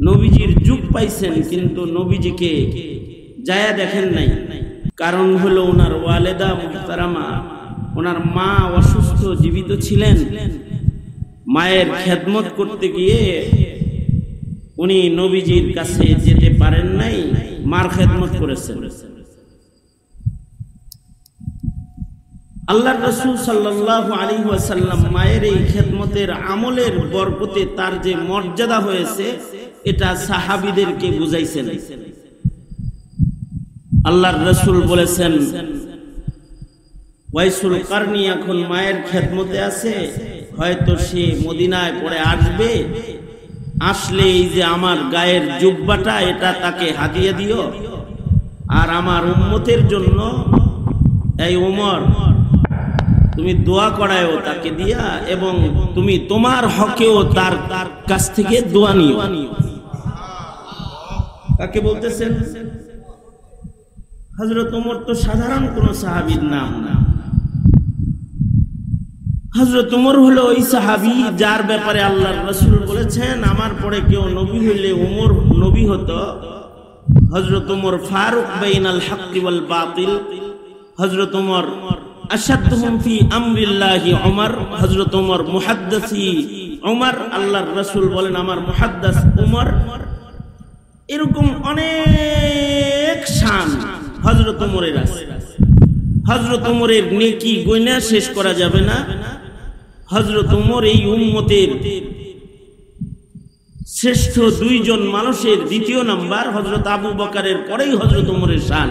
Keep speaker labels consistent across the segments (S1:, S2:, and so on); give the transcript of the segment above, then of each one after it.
S1: নবীজির যুগ পাইছেন কিন্তু নবীজিকে যায়া দেখেন নাই। কারণ হলো ওনার ওয়ালেদা মুহতারামা, ওনার মা অসুস্থ জীবিত ছিলেন, মায়ের খেদমত করতে গিয়ে উনি নবীজির কাছে যেতে পারেন নাই, মার খেদমত করেছেন। আল্লাহর রাসূল সাল্লাল্লাহু আলাইহি ওয়াসাল্লাম মায়ের এই খেদমতের আমলের বরকতে তার যে মর্যাদা হয়েছে এটা সাহাবীদেরকে বুঝাইছেন। আল্লাহর রাসূল বলেছেন, ওয়াইসুল কারনি এখন মায়ের খেদমতে আছে, হয়তো সে মদিনায় পরে আসবে, আসলে এই যে আমার গায়ের জুব্বাটা এটা তাকে হাদিয়া দিও, আর আমার উম্মতের জন্য এই ওমর তুমি দোয়া করায়ও তাকে দিয়া, এবং তুমি তোমার হকেও তার কাছ থেকে দোয়া নিও। কাকে বলতেছেন? হযরত ওমর তো সাধারণ কোন সাহাবীর নাম না। হযরত ওমর হলো ওই সাহাবী যার ব্যাপারে আল্লাহর রাসূল বলেছেন, আমার পরে কেউ নবী হইলে ওমর নবী হতো। হযরত ওমর ফারুক বাইনাল হক ওয়াল বাতিল। হযরত ওমর আশাদুহুম ফি আমরিল্লাহি ওমর। হযরত ওমর মুহাদ্দিসি ওমর। আল্লাহর রাসূল বলেন আমার মুহাদ্দিস ওমর। এরকম অনেক শান হযরত ওমরের আছে। হযরত ওমরের নেকি গয়না শেষ করা যাবে না। হযরত ওমর এই উম্মতের শ্রেষ্ঠ দুইজন মানুষের দ্বিতীয় নাম্বার। হযরত আবু বকরের পরেই হযরত ওমরের শান।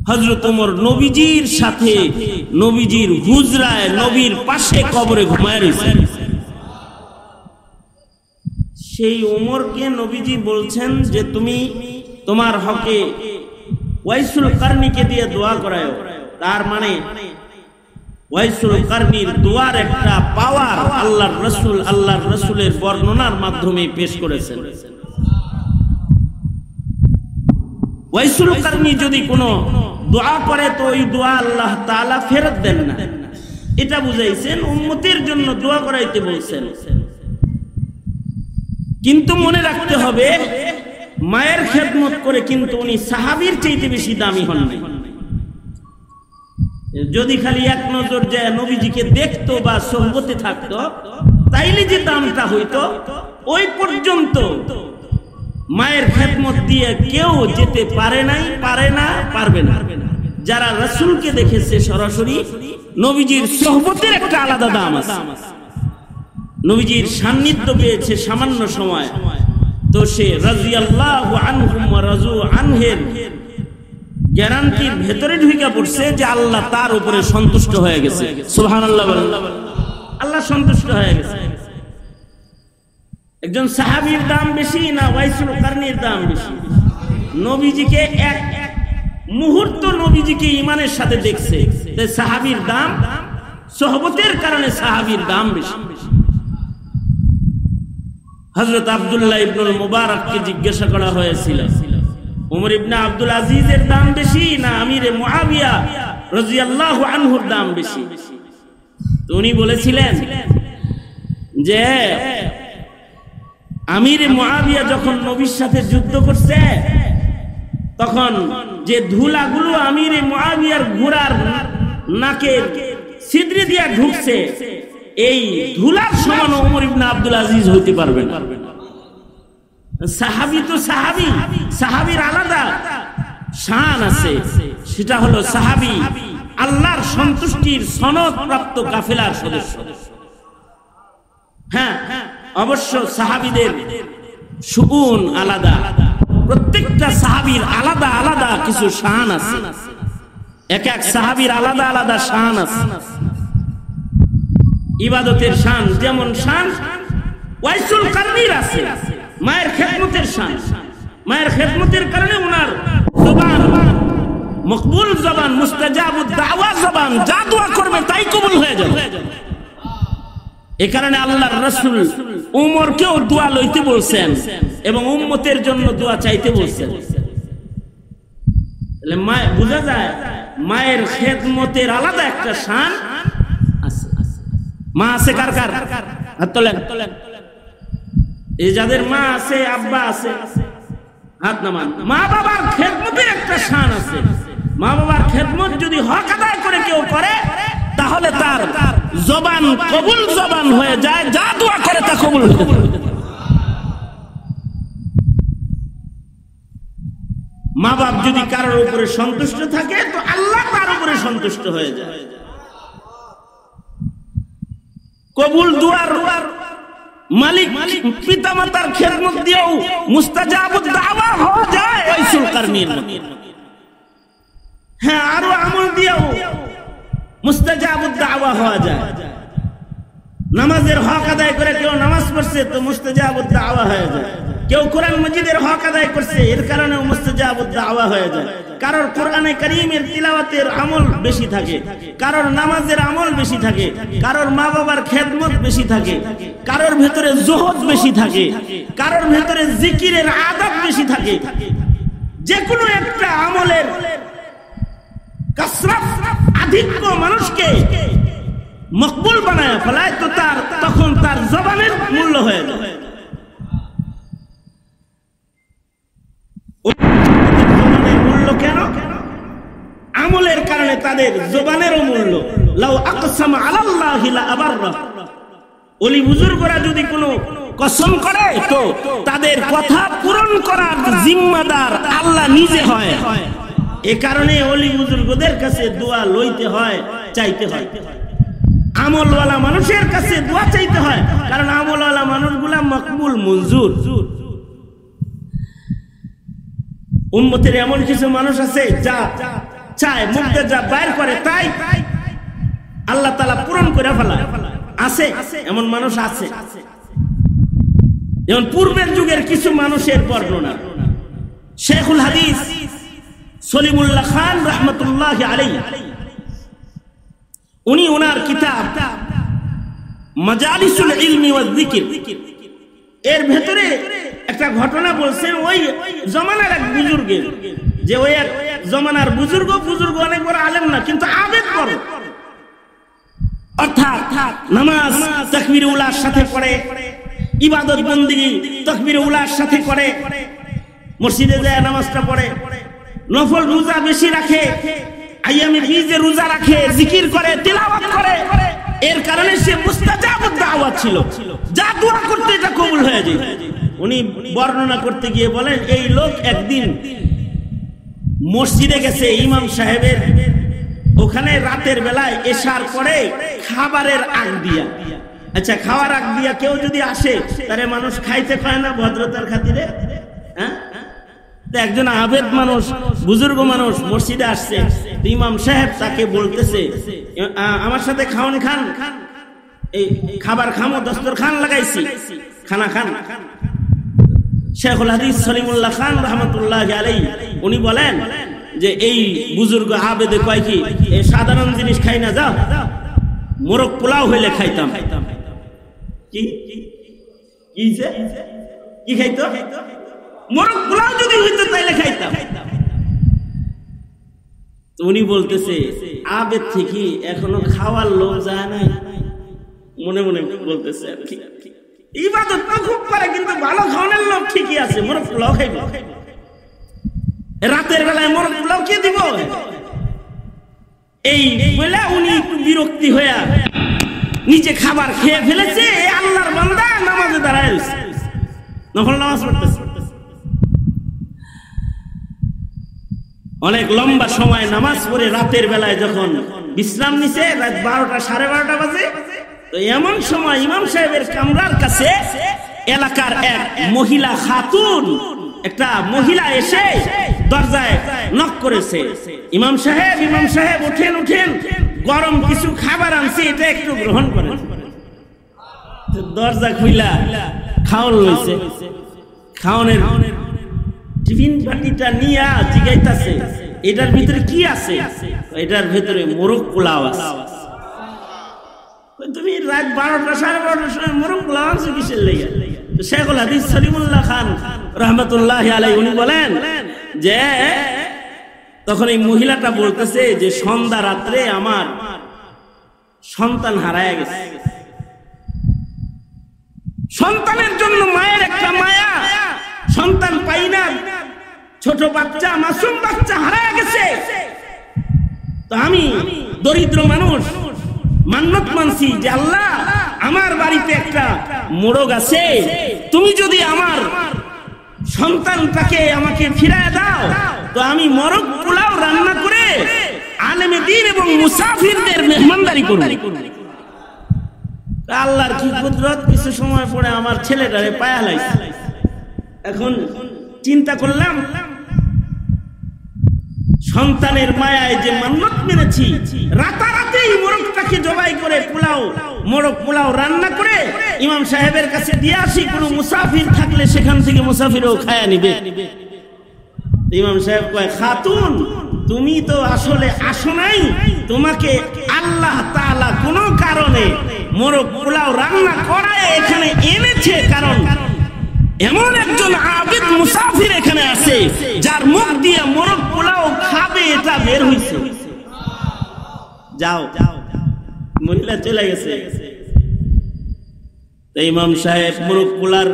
S1: হযরত ওমর নবীজির সাথে নবীজির হুজরায় নবীর পাশে কবরে ঘুমায় রয়েছেন। সেই ওমরকে নবীজি বলছেন যে তুমি তোমার হকে ওয়াইসুল কারনিকে দিয়ে দোয়া করায়ো। তার মানে ওয়াইসুল কারনির দোয়ার একটা পাওয়ার আল্লাহর রাসূলের বর্ণনার মাধ্যমে পেশ করেছেন। ওয়াইসুল কারনি যদি কোনো দোয়া করে তো ওই দোয়া আল্লাহ তাআলা ফেরত দেন না, এটা বুঝাইছেন। উম্মতের জন্য দোয়া করাইতে বলছেন। কিন্তু মনে রাখতে হবে মায়ের খেদমত করে কিন্তু উনি সাহাবীর চাইতে বেশি দামি হন নাই। যদি খালি এক নজর যায় নবীজিকে দেখতো বা সোহবতে থাকতো তাইলে যে দামটা হইতো, ওই পর্যন্ত মায়ের খেদমত দিয়ে কেউ যেতে পারে নাই, পারে না, পারবে না। যারা রাসূলকে দেখেছে সরাসরি, নবীজির সোহবতের একটা আলাদা দাম আছে। নবীজির সান্নিধ্য পেয়েছে সামান্য সময়, তো সে রাদিয়াল্লাহু আনহুম ওয়া রাজু আনহের গ্যারান্টির ভেতরে ঢুকে পড়ছে যে আল্লাহ তার উপরে সন্তুষ্ট হয়ে গেছে। সুবহানাল্লাহ বলেন। আল্লাহ সন্তুষ্ট হয়ে গেছে। একজন সাহাবীর দাম বেশি না ওয়াইসুল কারনির দাম বেশি? নবীজিকে এক মুহূর্ত নবীজিকে ঈমানের সাথে দেখছে, তাই সাহাবীর দাম, সোহবতের কারণে সাহাবীর দাম বেশি। হযরত আব্দুল্লাহ ইবনুল মুবারককে জিজ্ঞাসা করা হয়েছিল, ওমর ইবনে আব্দুল আজিজের দাম বেশি না আমিরে মুআবিয়া রাদিয়াল্লাহু আনহুর দাম বেশি? তো উনি বলেছিলেন যে আমিরে মুআবিয়া যখন নবীর সাথে যুদ্ধ করছে তখন যে ধুলাগুলো আমিরে মুআবিয়ার ঘোড়ার নাকের ছিদ্রে দিয়া ঢুকছে, এই ধুলার সমান ওমর ইবনে আব্দুল আজিজ হইতে পারবে না। সাহাবী তো সাহাবী, সাহাবীর আলাদা শান আছে, সেটা হলো সাহাবী আল্লাহর সন্তুষ্টির সনদ প্রাপ্ত কাফেলার সদস্য। হ্যাঁ, অবশ্য সাহাবীদের শুউন আলাদা, প্রত্যেকটা সাহাবীর আলাদা আলাদা কিছু শান আছে। এক এক সাহাবীর আলাদা আলাদা শান আছে। ইবাদতের শান যেমন শান ওয়াইসুল কারনির আছে, মায়ের খেদমতের শান। মায়ের খেদমতের কারণে ওনার জবান মকবুল জবান, মুস্তাজাবুদ দাওয়া জবান, যা দোয়া করবে তাই কবুল হয়ে যাবে। এই কারণে আল্লাহর রাসূল উমরকেও দোয়া লইতে বলছেন এবং উম্মতের জন্য দোয়া চাইতে বলছেন। তাহলে বোঝা যায় মায়ের খেদমতের আলাদা একটা শান আছে। মা আছে কার কার? হাত তোলেন। এই যাদের মা আছে, আব্বা আছে, হাত নামান। মা বাবার খেদমতের একটা শান আছে। মা বাবার খেদমত যদি হক আদায় করে কেউ করে, তাহলে তার জবান কবুল জবান হয়ে যায়, যা দোয়া করে তা কবুল হয়ে যায়। মা বাপ যদি কারোর উপরে সন্তুষ্ট থাকে, তো আল্লাহ তার উপরে সন্তুষ্ট হয়ে যায়। কবুল দুয়ার মালিক পিতা মাতার খেদমত দিয়েও মুস্তাজাবুদ দাওয়া হওয়া যায় ওয়াইসুল কারনীর মতো। হ্যাঁ, আরো আমল দিয়েও মুস্তাজাবুদ দাওয়া হওয়া যায়। নামাজের হক আদায় করে কেউ নামাজ পড়ছে, তো মুস্তাজাবুদ দাওয়া হয়ে যায়। কেউ কোরআন মাজিদের হক আদায় করছে, এর কারণেও মুস্তাজাবুদ দাওয়া হয়ে যায়। কারোর কোরআনে কারীমের তিলাওয়াতের আমল বেশি থাকে, কারোর নামাজের আমল বেশি থাকে, কারোর মা বাবার খেদমত বেশি থাকে, কারোর ভেতরে জোহদ বেশি থাকে, কারোর ভেতরে জিকিরের আদত বেশি থাকে। যে কোনো একটা আমলের কাসরাত, আধিক্য মানুষকে মকবুল বানায় ফেলায়, তো তখন তার জবানের মূল্য হয়ে যায়। মূল্য কেন? আমলের কারণে তাদের জবানেরও মূল্য। লাউ আকসামা আলাল্লাহি লা আবাররা। ওলি বুজুর্গরা যদি কোনো কসম করে, তো তাদের কথা পূরণ করার জিম্মাদার আল্লাহ নিজে হয়। এ কারণে ওলি বুজুর্গদের কাছে দোয়া লইতে হয়, চাইতে হয়। আমলওয়ালা মানুষের কাছে দোয়া চাইতে হয়, কারণ আমলওয়ালা মানুষগুলা মকবুল, মঞ্জুর। উম্মতের এমন কিছু মানুষ আছে যা চায়, মুখে যা বাইর করে তাই আল্লাহ তাআলা পূরণ করে ফেলায়। আছে এমন মানুষ আছে। যেমন পূর্বের যুগের কিছু মানুষের বর্ণনা শেখুল হাদিস সলিমুল্লাহ খান রাহমাতুল্লাহি আলাইহি, উনি ওনার কিতাব মাজালিসুল ইলমি ওয়াজ যিকির এর ভেতরে একটা ঘটনা বলছেন। ওই জমানার এক বুজুর্গের, যে ওই এক জমানার বুজুর্গ অনেক বড় আলেম না, কিন্তু আবেদ বড়। অর্থাৎ নামাজ তাকবীর উলার সাথে পড়ে, ইবাদত বন্দেগী তাকবীর উলার সাথে করে, মসজিদে যায় নামাজটা পড়ে, নফল রোজা বেশি রাখে, আইয়ামে বীজে রোজা রাখে, জিকির করে, তিলাওয়াত করে। এর কারণে সে মুস্তাজাবুদ দাওয়াত ছিল, যা দোয়া করতে এটা কবুল হয়ে যায়। উনি বর্ণনা করতে গিয়ে বলেন, এই লোক একদিন মসজিদে গেছে ইমাম সাহেবের ওখানে, রাতের বেলায় এশার পরে খাবারের আগ দিয়া। আচ্ছা, খাওয়ার আগ দিয়া কেউ যদি আসে, তারে মানুষ খাইতে পায় না ভদ্রতার খাতিরে? হ্যাঁ, একজন আবেদ মানুষ, বুজুর্গ মানুষ মসজিদে আসছে, ইমাম সাহেব তাকে বলতেছে, আমার সাথে খাওন খান, এই খাবার খামো, দস্তরখান লাগাইছি, খানা খান। শেখুল হাদিস সলিমুল্লাহ খান রাহমাতুল্লাহি আলাইহি উনি বলেন যে এই বুজুর্গ আবেদে কয় কি, এই সাধারণ জিনিস খাই না, যাও মোরগ পোলাও হইলে খাইতাম। কি কি খাইতো? মোরগ পোলাও যদি হইতো তাইলে খাইতাম। উনি বলতেছে, আবেদ থেকে এখনো খাওয়ার লোক যায় নাই, মনে মনে বলতেছে আর কি, ইবাদত তো খুব করে, কিন্তু ভালো খাওয়ানোর লোক ঠিকই আছে, মোরগ পোলাও খাইব। রাতের বেলায় মোরগ পোলাও কে দিব? এই বলে উনি একটু বিরক্তি হয়ে নিচে খাবার খেয়ে ফেলেছে। আল্লাহর বান্দা নামাজে দাঁড়ায় নফল নামাজ পড়তেছে, অনেক লম্বা সময় নামাজ পড়ে রাতের বেলায় যখন বিশ্রাম নিছে, রাত 12টা 12:30 বাজে, তো এমন সময় ইমাম সাহেবের কামরার কাছে এলাকার এক মহিলা খাতুন, একটা মহিলা এসে দরজায় নক করেছে। ইমাম সাহেব উঠেন, গরম কিছু খাবার আনছি, এটা একটু গ্রহণ করেন। দরজা খুইলা খাওয়ান লইছে, খাওয়ানের টিফিন বাটিটা নিয়ে জিগাইতাছে, এটার ভিতরে কি আছে? এটার ভিতরে মোরগ পোলাও আছে। তুমি রাত 12টা 12:30 সময় মোরগ পোলাও আনছো কিসের লেগে? শেখুল হাদিস সলিমুল্লাহ খান রাহমাতুল্লাহি আলাইহি উনি বলেন যে তখন এই মহিলাটা বলতেছে যে সন্ধ্যা রাত্রে আমার সন্তান হারায় গেছে, সন্তানের জন্য মায়ের একটা মায়া, সন্তান পাই না, ছোট বাচ্চা মাসুম বাচ্চা হারায় গেছে। তো আমি দরিদ্র মানুষ মান্নত মানছি যে আল্লাহ আমার বাড়িতে একটা মোরগ আছে, তুমি যদি আমার সন্তানটাকে আমাকে ফিরায় দাও তো আমি মোরগ পোলাও রান্না করে আলেমে দ্বীন এবং মুসাফিরদের মেহমানদারি করব। আল্লাহর কি কুদরত, কিছু সময় পরে আমার ছেলেটারে পায়া লাইছে। এখন চিন্তা করলাম সন্তানের মায়ায় যে মান্নত মেনেছি, রাতারাতেই মোরগটাকে জবাই করে মোরগ পোলাও রান্না করে ইমাম সাহেবের কাছে দিয়ে আসি, কোনো মুসাফির থাকলে সেখান থেকে মুসাফিরও খায়া নিবে। ইমাম সাহেব কয়, খাতুন তুমি তো আসলে আসো নাই, তোমাকে আল্লাহ তাআলা কোনো কারণে মোরগ পোলাও রান্না করায় এখানে এনেছে, কারণ এমন একজন আবিদ মুসাফির এখানে আছে যার মুখ দিয়ে মোরগ পোলাও খাবে, এটা বের হইছে। যাও, মহিলা চলে গেছে। ইমাম সাহেব মোরগ পোলার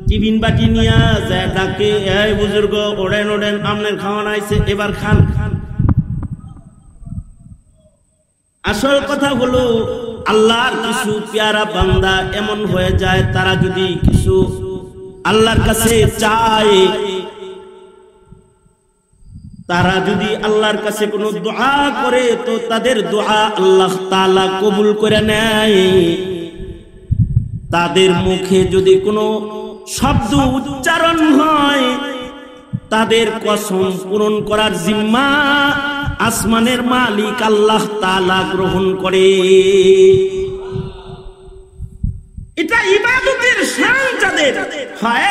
S1: টিফিন বাটি নিয়ে যায়, ডাকে, এই বুজুর্গ ওড়েন ওড়েন, আপনার খাওয়ান আইছে, এবার খান। আসল কথা হলো আল্লাহর কিছু পেয়ারা বান্দা এমন হয়ে যায়, তারা যদি কিছু আল্লাহর কাছে চায়, তারা যদি আল্লাহর কাছে কোনো দোয়া করে তো তাদের দোয়া আল্লাহ তাআলা কবুল করে নেয়। তাদের মুখে যদি কোনো শব্দ উচ্চারণ হয়, তাদের কসম পূরণ করার জিম্মা আসমানের মালিক আল্লাহ তাআলা গ্রহণ করে। এটা ইবাদতের শান যাদের হয়,